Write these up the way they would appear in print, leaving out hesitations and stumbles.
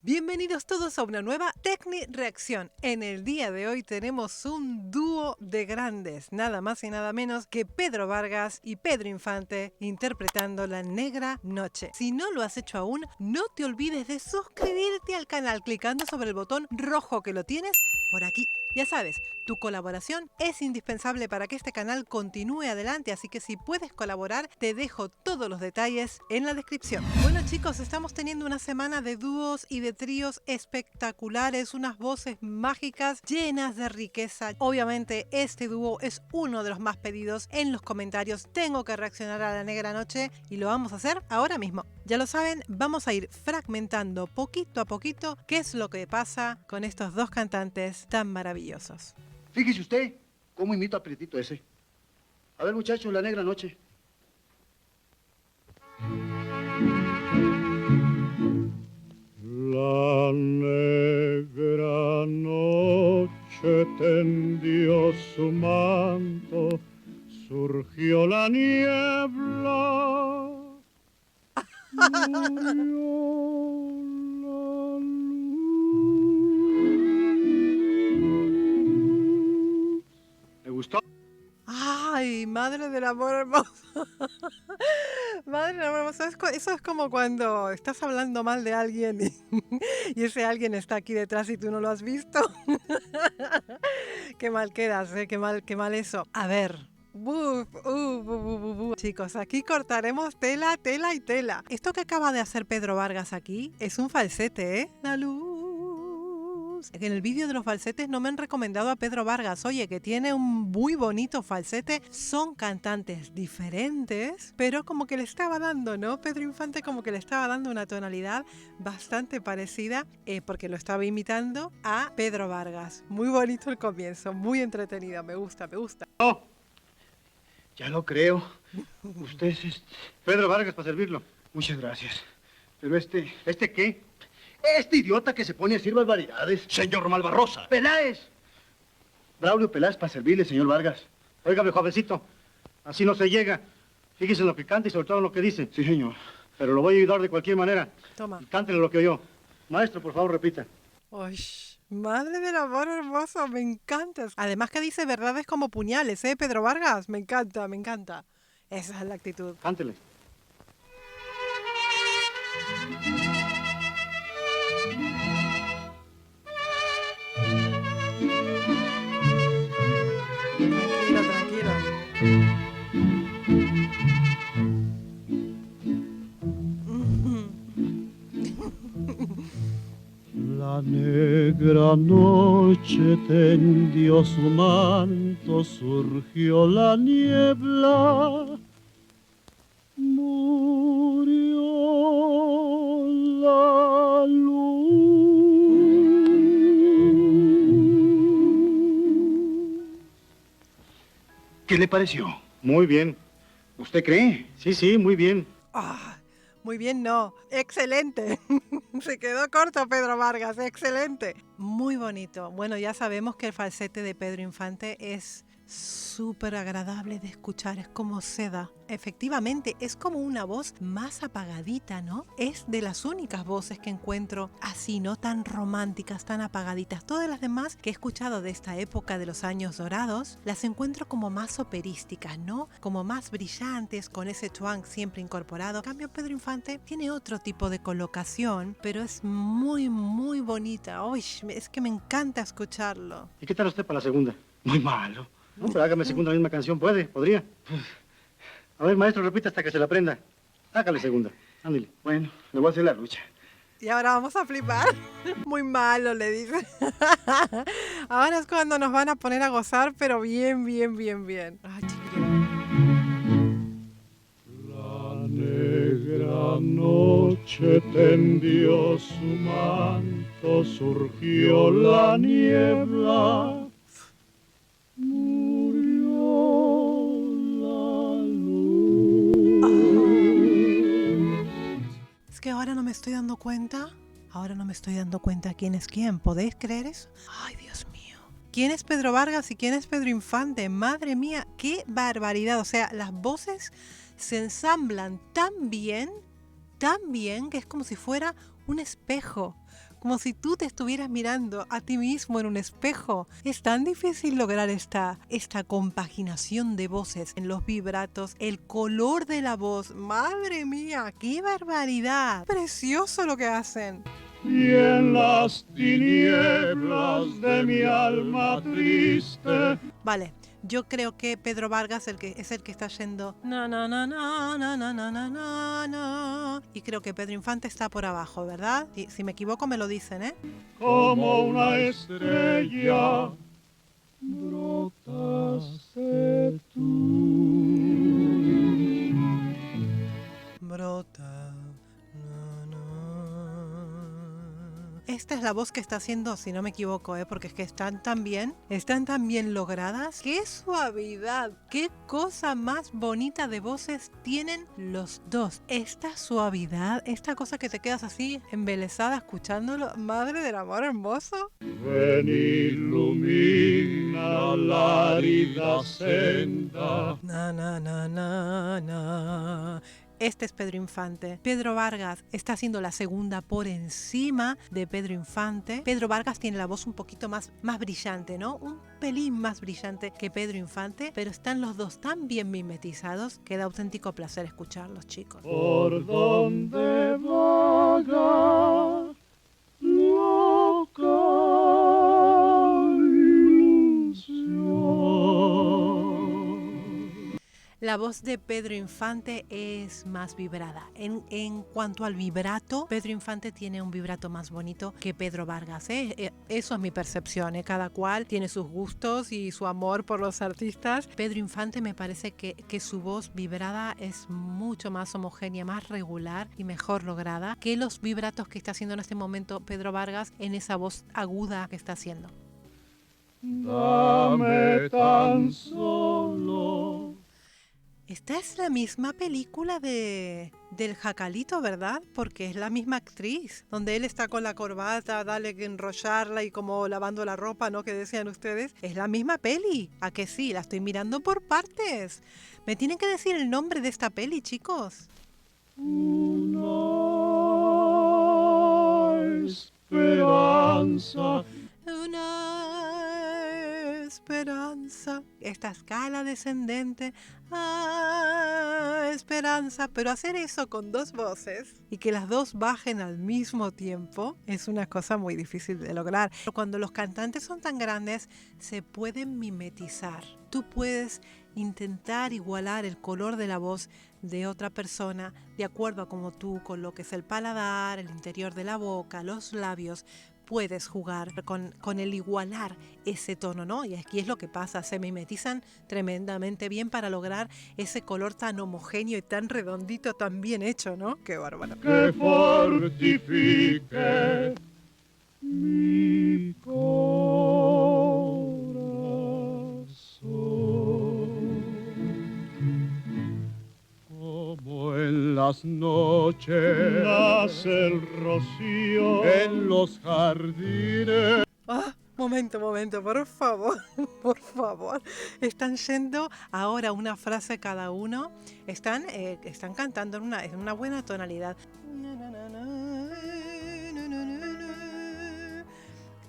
Bienvenidos todos a una nueva Tecni Reacción. En el día de hoy tenemos un dúo de grandes, nada más y nada menos que Pedro Vargas y Pedro Infante interpretando La Negra Noche. Si no lo has hecho aún, no te olvides de suscribirte al canal clicando sobre el botón rojo que lo tienes por aquí. Ya sabes, tu colaboración es indispensable para que este canal continúe adelante, así que si puedes colaborar, te dejo todos los detalles en la descripción. Bueno chicos, estamos teniendo una semana de dúos y de tríos espectaculares, unas voces mágicas llenas de riqueza. Obviamente este dúo es uno de los más pedidos en los comentarios. Tengo que reaccionar a La Negra Noche y lo vamos a hacer ahora mismo. Ya lo saben, vamos a ir fragmentando poquito a poquito qué es lo que pasa con estos dos cantantes tan maravillosos. Fíjese usted cómo imito a Prietito ese. A ver, muchachos, La Negra Noche. La negra noche tendió su manto, surgió la niebla, murió la luz. ¿Me gustó? ¡Ay, madre del amor hermoso! Madre del amor hermoso, eso es como cuando estás hablando mal de alguien y ese alguien está aquí detrás y tú no lo has visto. Qué mal quedas, qué mal eso. A ver. Chicos, aquí cortaremos tela, tela y tela. Esto que acaba de hacer Pedro Vargas aquí es un falsete, ¿eh? La luz. En el vídeo de los falsetes no me han recomendado a Pedro Vargas. Oye, que tiene un muy bonito falsete. Son cantantes diferentes, pero como que le estaba dando, ¿no? Pedro Infante como que le estaba dando una tonalidad bastante parecida, porque lo estaba imitando a Pedro Vargas. Muy bonito el comienzo, muy entretenido. Me gusta, me gusta. No, ya lo creo. Usted es Pedro Vargas para servirlo. Muchas gracias. Pero ¿este qué? Este idiota que se pone a decir barbaridades. Señor Malvarrosa. ¡Peláez! Braulio Peláez para servirle, señor Vargas. Óigame, jovencito, así no se llega. Fíjese en lo que canta y sobre todo en lo que dice. Sí, señor. Pero lo voy a ayudar de cualquier manera. Toma. Y cántele lo que oyó. Maestro, por favor, repita. Uy, madre del amor hermoso, me encanta. Además que dice verdades como puñales, ¿eh, Pedro Vargas? Me encanta, me encanta. Esa es la actitud. Cántele. Tranquilo, tranquilo. La negra noche tendió su manto, surgió la niebla, murió la luz. ¿Qué le pareció? Muy bien. ¿Usted cree? Sí, sí, muy bien. Ah, muy bien, no. Excelente. Se quedó corto Pedro Vargas, excelente. Muy bonito. Bueno, ya sabemos que el falsete de Pedro Infante es súper agradable de escuchar, es como seda. Efectivamente, es como una voz más apagadita, ¿no? Es de las únicas voces que encuentro así, no tan románticas, tan apagaditas. Todas las demás que he escuchado de esta época de los años dorados, las encuentro como más operísticas, ¿no? Como más brillantes, con ese twang siempre incorporado. En cambio, Pedro Infante tiene otro tipo de colocación, pero es muy, muy bonita. Uy, es que me encanta escucharlo. ¿Y qué tal usted para la segunda? Muy malo. No, pero hágame segunda la misma canción. ¿Puede? ¿Podría? A ver, maestro, repita hasta que se la aprenda. Hágale segunda. Ándale. Bueno, le voy a hacer la lucha. Y ahora vamos a flipar. Muy malo, le dice. Ahora es cuando nos van a poner a gozar, pero bien, bien, bien, bien. Ay, chiquillo. La negra noche tendió su manto, surgió la niebla, murió la luz. Es que ahora no me estoy dando cuenta. Ahora no me estoy dando cuenta quién es quién. ¿Podéis creer eso? Ay, Dios mío. ¿Quién es Pedro Vargas y quién es Pedro Infante? Madre mía, qué barbaridad. O sea, las voces se ensamblan tan bien, que es como si fuera un espejo. como si tú te estuvieras mirando a ti mismo en un espejo. Es tan difícil lograr esta compaginación de voces en los vibratos, el color de la voz. ¡Madre mía, qué barbaridad! Precioso lo que hacen. Y en las tinieblas de mi alma triste. Vale, yo creo que Pedro Vargas es el que está yendo na na na na na na na na na na, y creo que Pedro Infante está por abajo, ¿verdad? Si me equivoco me lo dicen, ¿eh? Como una estrella brotaste tú. Brota. Esta es la voz que está haciendo, si no me equivoco, porque es que están tan bien logradas. ¡Qué suavidad! ¡Qué cosa más bonita de voces tienen los dos! Esta suavidad, esta cosa que te quedas así embelesada escuchándolo. ¡Madre del amor hermoso! Ven, ilumina la arida senda. Na, na, na, na, na. Este es Pedro Infante. Pedro Vargas está haciendo la segunda por encima de Pedro Infante. Pedro Vargas tiene la voz un poquito más brillante, ¿no? Un pelín más brillante que Pedro Infante, pero están los dos tan bien mimetizados que da auténtico placer escucharlos, chicos. Por donde vaga loca ilusión. La voz de Pedro Infante es más vibrada. En cuanto al vibrato, Pedro Infante tiene un vibrato más bonito que Pedro Vargas, ¿eh? Eso es mi percepción, ¿eh? Cada cual tiene sus gustos y su amor por los artistas. Pedro Infante me parece que su voz vibrada es mucho más homogénea, más regular y mejor lograda que los vibratos que está haciendo en este momento Pedro Vargas en esa voz aguda que está haciendo. Dame tan solo. Esta es la misma película del Jacalito, ¿verdad? Porque es la misma actriz, donde él está con la corbata, dale que enrollarla y como lavando la ropa, ¿no? Que decían ustedes. Es la misma peli. ¿A que sí? La estoy mirando por partes. Me tienen que decir el nombre de esta peli, chicos. Una esperanza. Una esperanza. Esta escala descendente. Esperanza. Pero hacer eso con dos voces y que las dos bajen al mismo tiempo es una cosa muy difícil de lograr. Cuando los cantantes son tan grandes, se pueden mimetizar. Tú puedes intentar igualar el color de la voz de otra persona de acuerdo a como tú, con lo que es el paladar, el interior de la boca, los labios, puedes jugar con el igualar ese tono, ¿no? Y aquí es lo que pasa, se mimetizan tremendamente bien para lograr ese color tan homogéneo y tan redondito, tan bien hecho, ¿no? ¡Qué bárbaro! Que fortifique mi corazón. Como en las noches nace el rocío en los jardines. Momento, por favor, por favor. Están yendo ahora una frase cada uno. Están cantando en una buena tonalidad.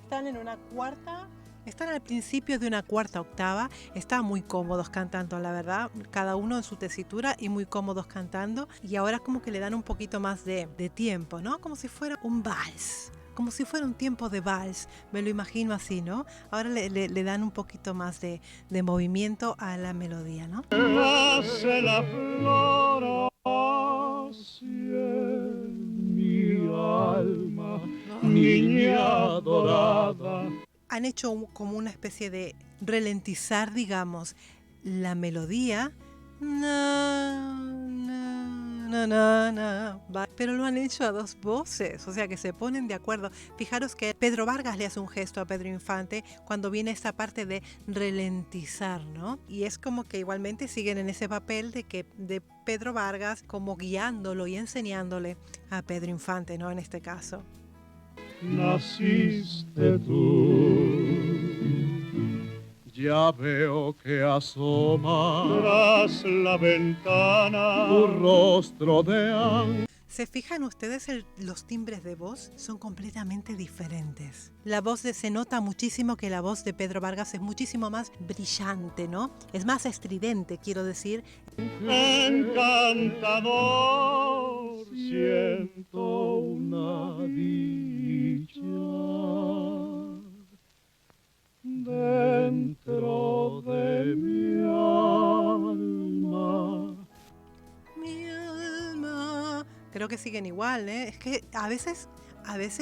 Están en una cuarta. Están al principio de una cuarta octava. Están muy cómodos cantando, la verdad. Cada uno en su tesitura y muy cómodos cantando. Y ahora como que le dan un poquito más de tiempo, ¿no? Como si fuera un vals. Como si fuera un tiempo de vals, me lo imagino así, ¿no? Ahora le dan un poquito más de movimiento a la melodía, ¿no? Hace la flor hacia mi alma, niña dorada. Han hecho como una especie de ralentizar, digamos, la melodía. Pero lo han hecho a dos voces, o sea que se ponen de acuerdo. Fijaros que Pedro Vargas le hace un gesto a Pedro Infante cuando viene esta parte de ralentizar, ¿no? Y es como que igualmente siguen en ese papel de Pedro Vargas como guiándolo y enseñándole a Pedro Infante, ¿no? En este caso. Naciste tú. Ya veo que asoma tras la ventana tu rostro de ángel. ¿Se fijan ustedes los timbres de voz? Son completamente diferentes. La voz se nota muchísimo que la voz de Pedro Vargas es muchísimo más brillante, ¿no? Es más estridente, quiero decir. Encantador, siento una dicha dentro de mi alma. Mi alma. Creo que siguen igual, ¿eh? Es que a veces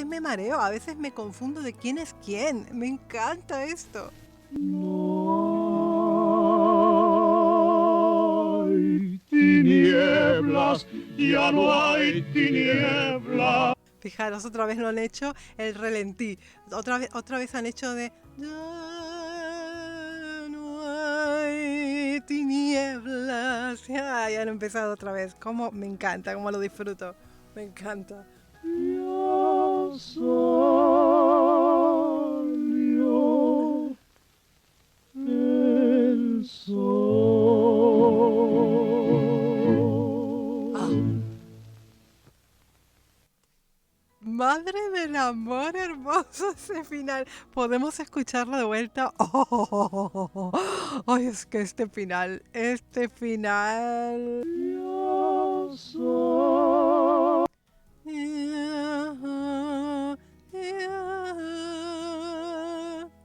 me mareo, a veces me confundo de quién es quién. Me encanta esto. No hay tinieblas, ya no hay tinieblas. Fijaros, otra vez lo han hecho el relentí. Otra vez han hecho de... Ya no hay tinieblas. Ya han empezado otra vez. Cómo me encanta, cómo lo disfruto. Me encanta. Ya salió el sol. Ah. Madre del amor hermoso ese final. ¿Podemos escucharlo de vuelta? Oh, ay, es que este final. Ya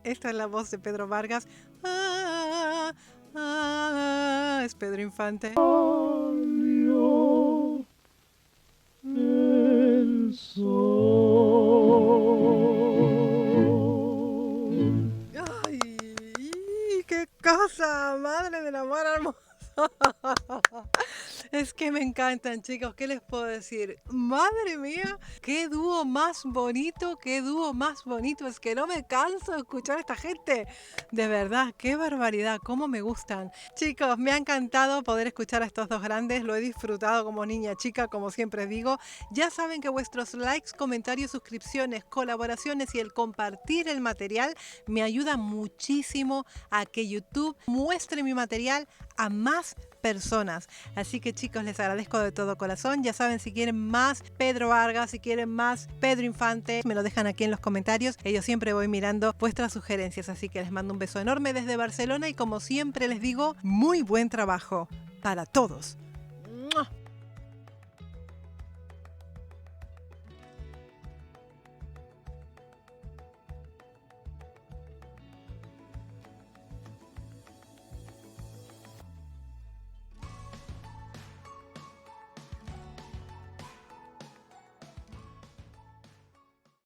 Esta es la voz de Pedro Vargas. Es Pedro Infante. salió el sol. ¡Ay! ¡Qué cosa! ¡Madre del amor hermoso! Es que me encantan, chicos. ¿Qué les puedo decir? ¡Madre mía! ¡Qué dúo más bonito! ¡Qué dúo más bonito! Es que no me canso de escuchar a esta gente. De verdad, qué barbaridad. Cómo me gustan. Chicos, me ha encantado poder escuchar a estos dos grandes. Lo he disfrutado como niña chica, como siempre digo. Ya saben que vuestros likes, comentarios, suscripciones, colaboraciones y el compartir el material me ayuda muchísimo a que YouTube muestre mi material a más personas. Así que chicos, les agradezco de todo corazón. Ya saben, si quieren más Pedro Vargas, si quieren más Pedro Infante, me lo dejan aquí en los comentarios. Yo siempre voy mirando vuestras sugerencias, así que les mando un beso enorme desde Barcelona y como siempre les digo, muy buen trabajo para todos.